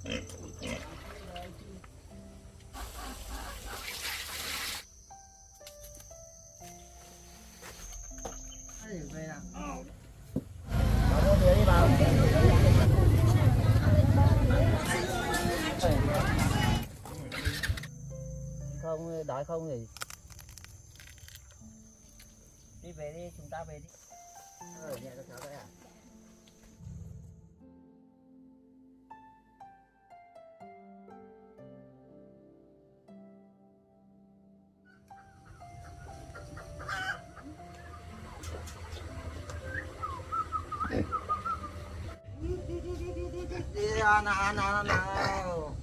Về nào. Bảo về đi vào. Không đói không thì đi về đi, chúng ta về đi. Nhẹ cho cháu đấy à? Đi nào.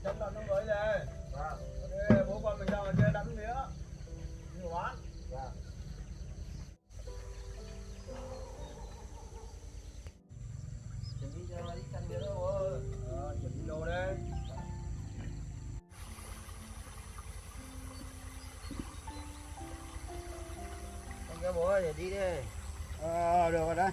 Chân còn không mới này. Vâng. Bố con mình ra ngoài kia đánh mía. Nhiều bán. Vâng. Chuẩn bị cho đi chăn mía đâu bố ơi. Chuẩn bị đồ đây. Con cái bố ơi, để đi đi. Được rồi đây.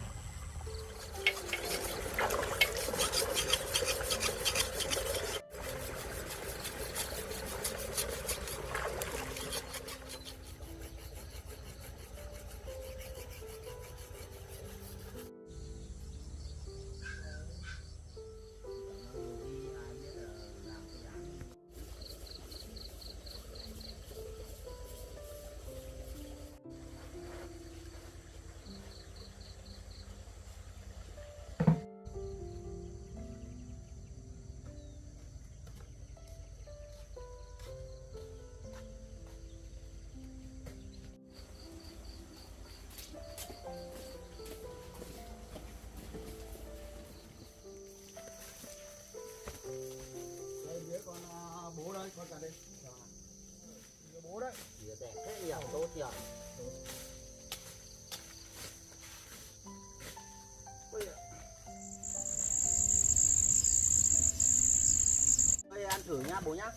Bố đây, con cả đây. Bố đấy. Đẹp thế nhỉ, tốt nhỉ. Đây ăn thử nhá bố nhá.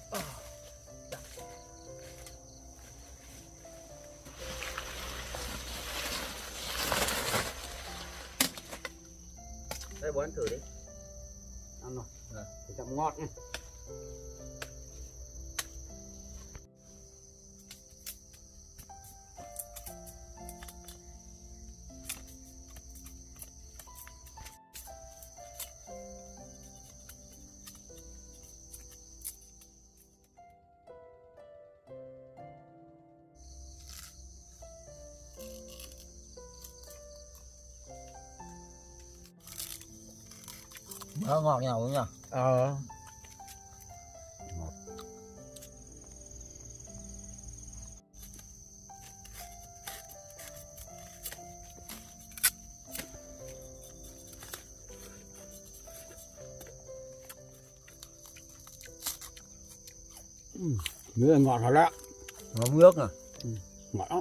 Đây bố ăn thử đi. Ăn rồi. Thì chậm ngọt nha. Nó ngọt như nào cũng nhỉ? Ờ. Nước ngọt thật đó. Ngọt nước à? Ngọt lắm.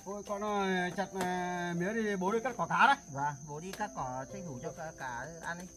Thôi con chặt mía đi, bố đi cắt cỏ cá đấy. Vâng, bố đi cắt cỏ tranh thủ cho cả ăn đi.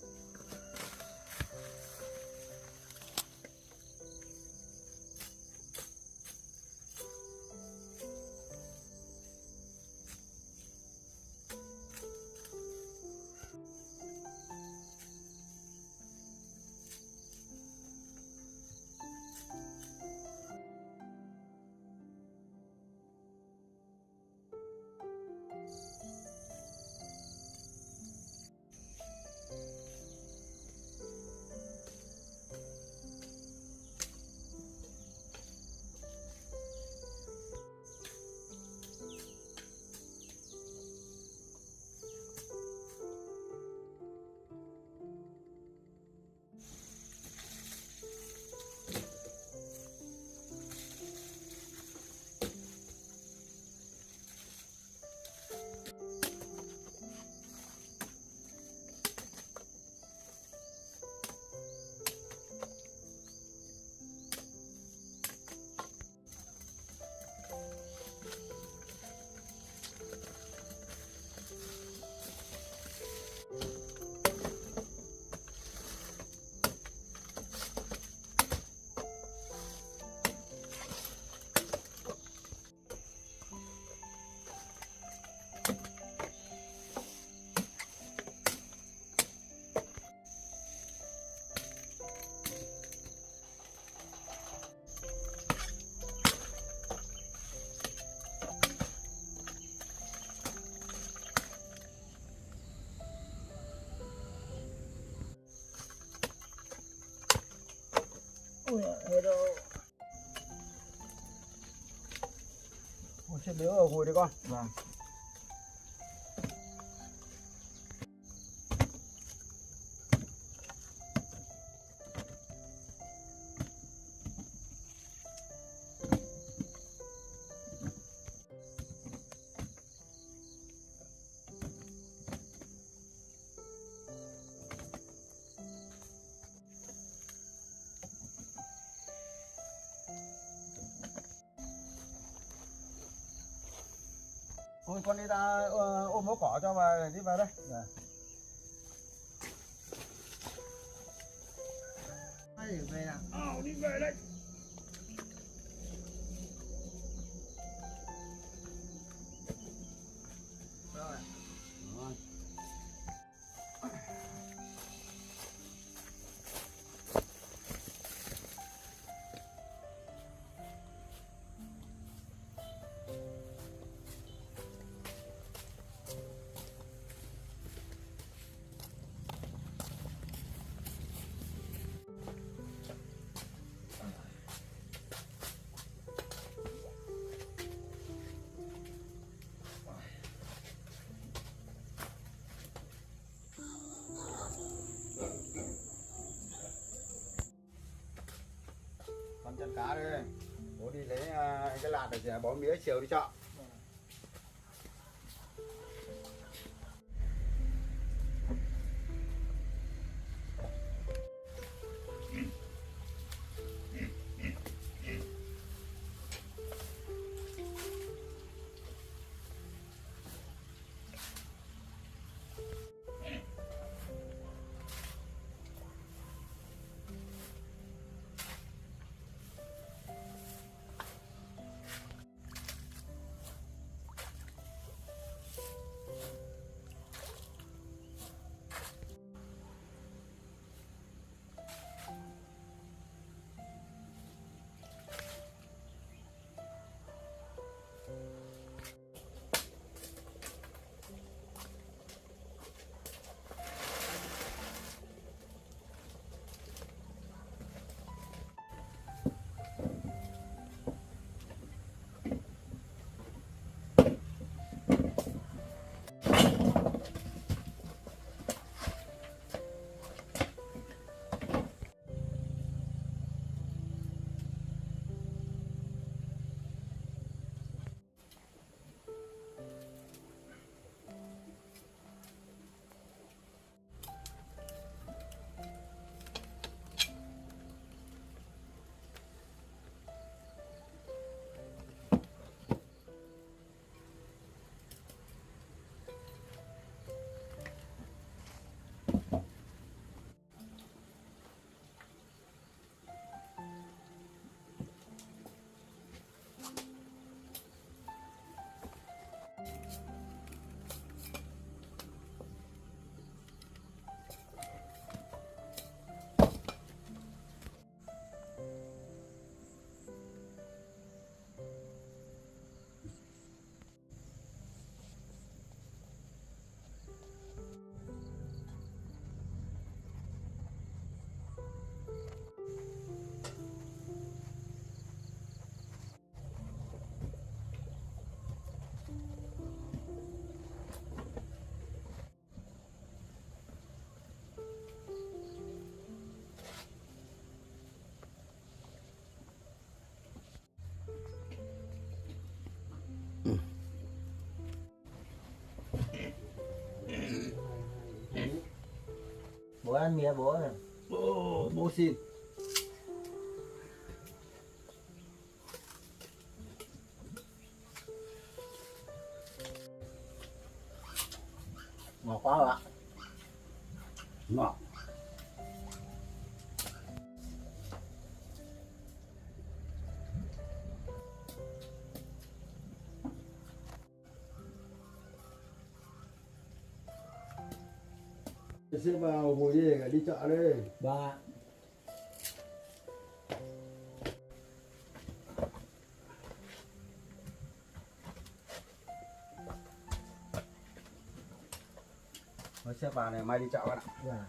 Ui, hết rồi. Ôi, chết đứa ở ngồi đi con. Vâng. Thôi con đi ra ôm bó cỏ cho và đi vào đây. Vâng. Ai để về nào? Đi về đây. Rồi. Rồi. Con chân cá đây. Bố đi lấy cái lạt để bó mía chiều đi chợ. ăn mía bố này. Bố xin. Ngọt quá rồi ạ. Ngọt. Sẽ vào ngồi đi chợ đi. Và Nó xếp vào này mai đi chợ bạn ạ.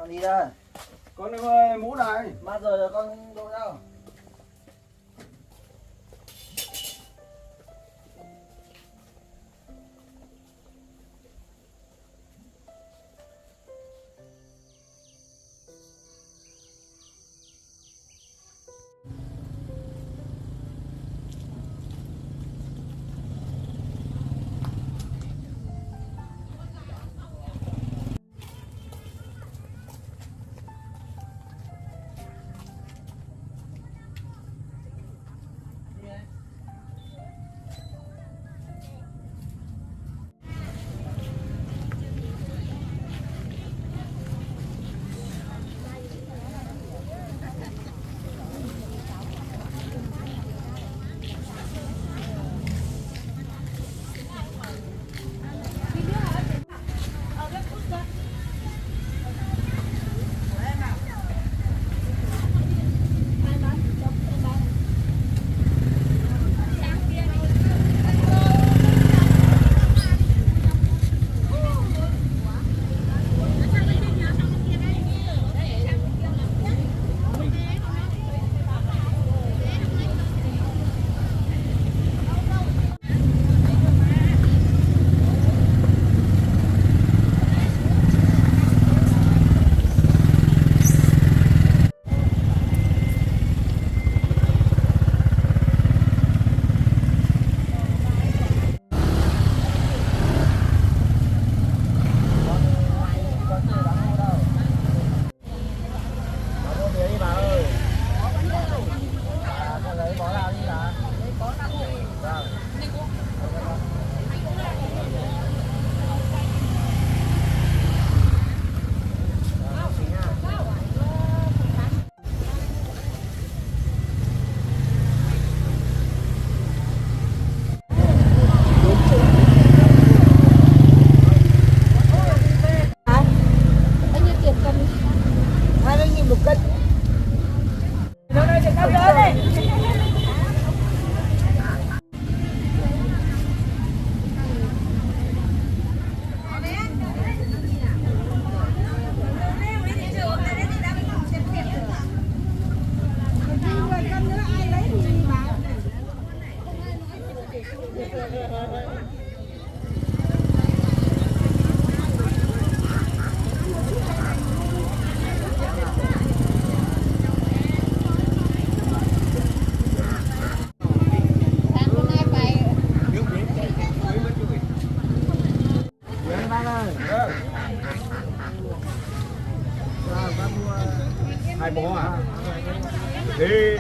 con đi đây. Con ơi mũ này. Mất rồi là con đâu đâu. Hai bó à? Thế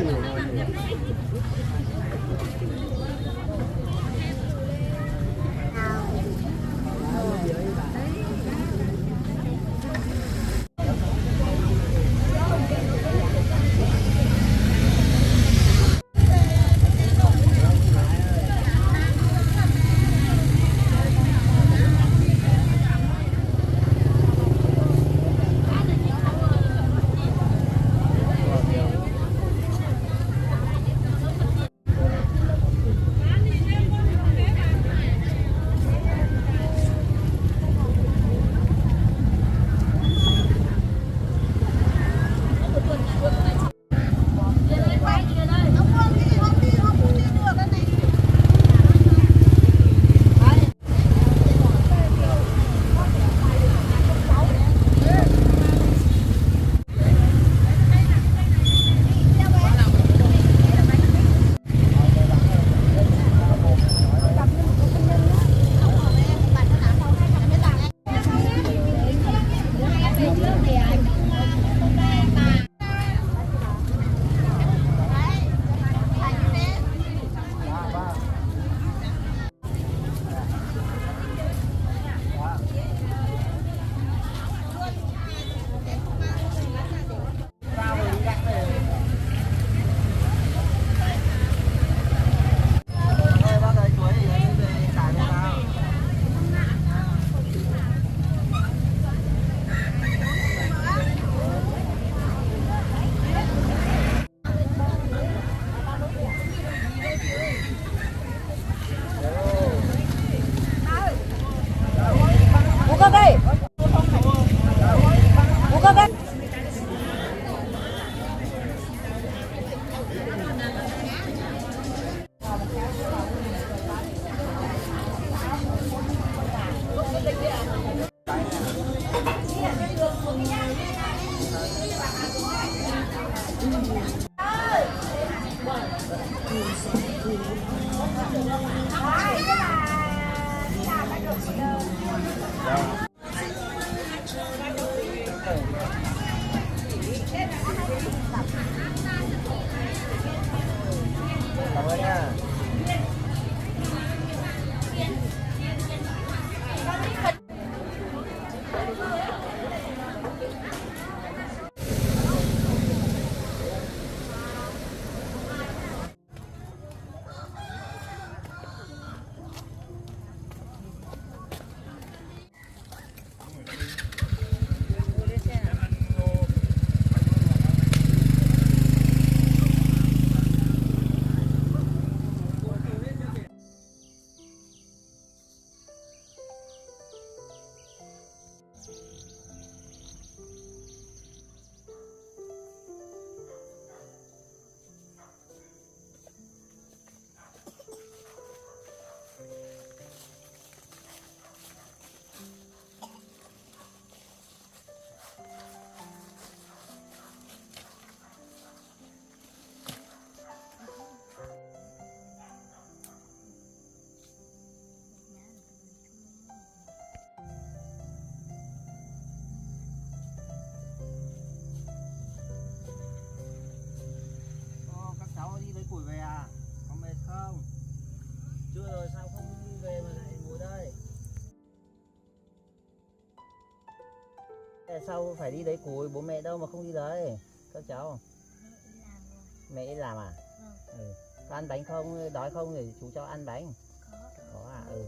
sau phải đi lấy củi, bố mẹ đâu mà không đi lấy các cháu. Mẹ đi làm rồi. Mẹ đi làm à? Vâng. Ừ. Có ăn bánh không, đói không thì chú cho ăn bánh. Có. Có à? Ừ.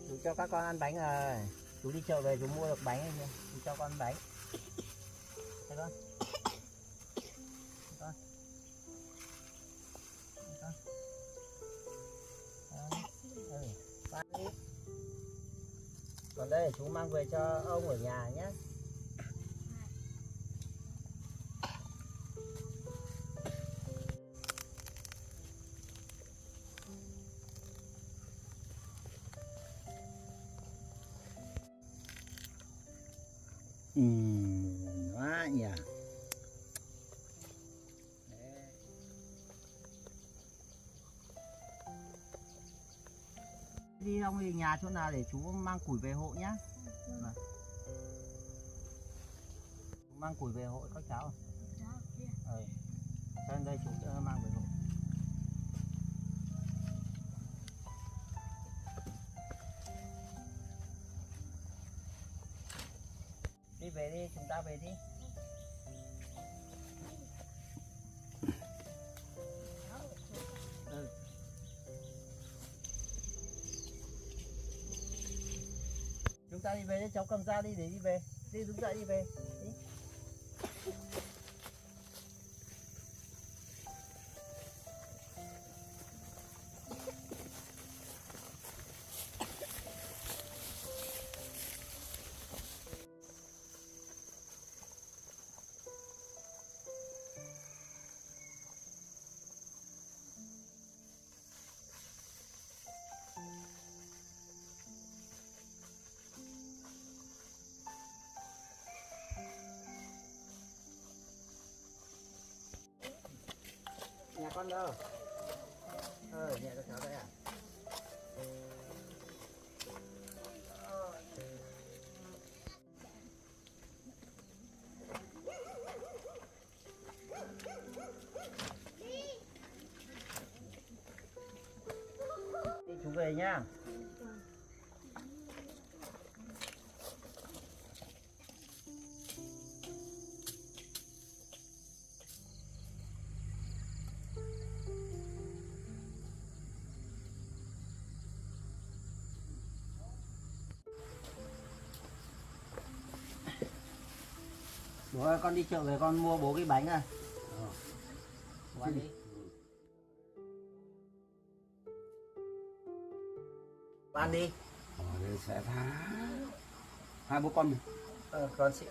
Chú cho các con ăn bánh rồi. Chú đi chợ về chú mua được bánh rồi, chú cho con ăn bánh. Thấy con? Thấy con? Thấy con? Đấy. Ừ. Ăn đi. Còn đây chú mang về cho ông ở nhà nhé. Quá nhỉ. Đi ông thì nhà chỗ nào để chú mang củi về hộ nhá. Vâng. Chú mang củi về hộ các cháu. Ừ. Sang đây chú sẽ mang về hộ. Đi về đi, chúng ta về đi. Ừ. Chúng ta đi về đi, cháu cầm ra đi để đi về. Đi đứng dậy đi về. Đi. Nhà con đâu? Nhà các cháu đây à? Đi chú về nhá. Bố ơi, con đi chợ về con mua bố cái bánh à? Bố ăn đi. Bố ăn đi. Ở đây sẽ phá hai bố con mình. Con sẽ